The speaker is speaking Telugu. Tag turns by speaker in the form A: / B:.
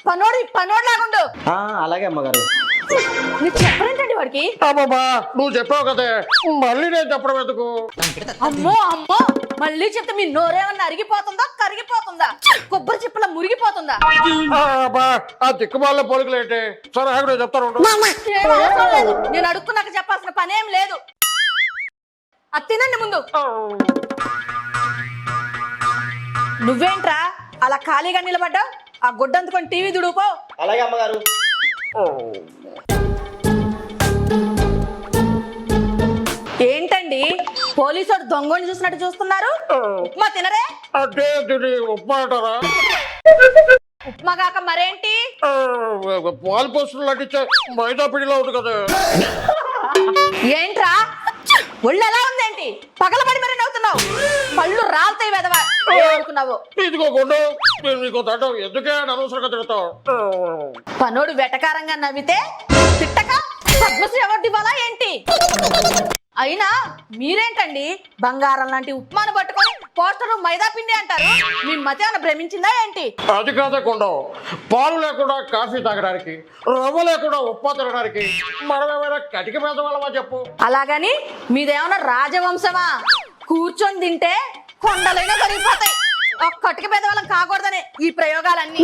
A: పనోడ్లాగుండు.
B: అలాగే అమ్మగారు.
A: నీకు చెప్పరేంటండి వాడికి?
C: అమ్మమ్మా నువ్వు చెప్పావు కదే, మళ్ళీ నేను చెప్పడం ఎందుకు?
A: అమ్మో అమ్మో, మళ్ళీ చెప్తే మీ నోరేమన్నా అరిగిపోతుందా కరిగిపోతుందా, కొబ్బరి చిప్పల మురిగిపోతుందా?
C: అబ్బా ఆ దిక్కుమాల పోలికలేంటి? సరే నేను చెప్తాను.
A: ఏం అవసరం లేదు, నేను అడుక్కున్నాక చెప్పాల్సిన పనేం లేదు. అది తినండి ముందు. నువ్వేంట్రా అలా ఖాళీగా నిలబడ్డా? ఆ గుడ్డందుకొని టీవీ దుడుపో.
B: అలాగే అమ్మగారు.
A: ఏంటండి పోలీసుడు దొంగని చూసినట్టు చూస్తున్నారు? ఉప్మా తినరే?
C: అంటే దీన్ని ఉప్మా అంటారా?
A: ఉప్మా కాక మరేంటి?
C: పాలు పోస్టులు లాంటిచ్చే మైదా పిండిలో ఉంది కదా.
A: ఏంట్రా ఒళ్ళు ఎలా ఉందేంటి? పగలబడి మరి నవ్వుతున్నావు, పళ్ళు రాలుతాయి వెదవా అనుకున్నావు.
C: ఇదిగో గుండు, నేను నీకు దండం ఎందుకే అనవసరంగా తిడతావు?
A: పనోడు వెటకారంగా నవ్వితే తిట్టక పద్మశ్రీ అవార్డు ఇవ్వాలా ఏంటి? అయినా మీరేంటండి బంగారం లాంటి ఉప్మాను పట్టుకొని పోస్టర్ మైదా పిండి అంటారు? మీ మతి ఏమైనా భ్రమించిందా ఏంటి?
C: అది కాదే కొండం, పాలు లేకుండా కాఫీ తాగడానికి, రవ్వ లేకుండా ఉప్మా తినడానికి మనం ఏమైనా కటిక మీద వాళ్ళమా చెప్పు?
A: అలాగని మీదేమన్నా రాజవంశమా? కూర్చొని తింటే కొండలైనా కరిగిపోతాయి. ఒక్కటికి పెద్దవాళ్ళం కాకూడదనే ఈ ప్రయోగాలన్నీ.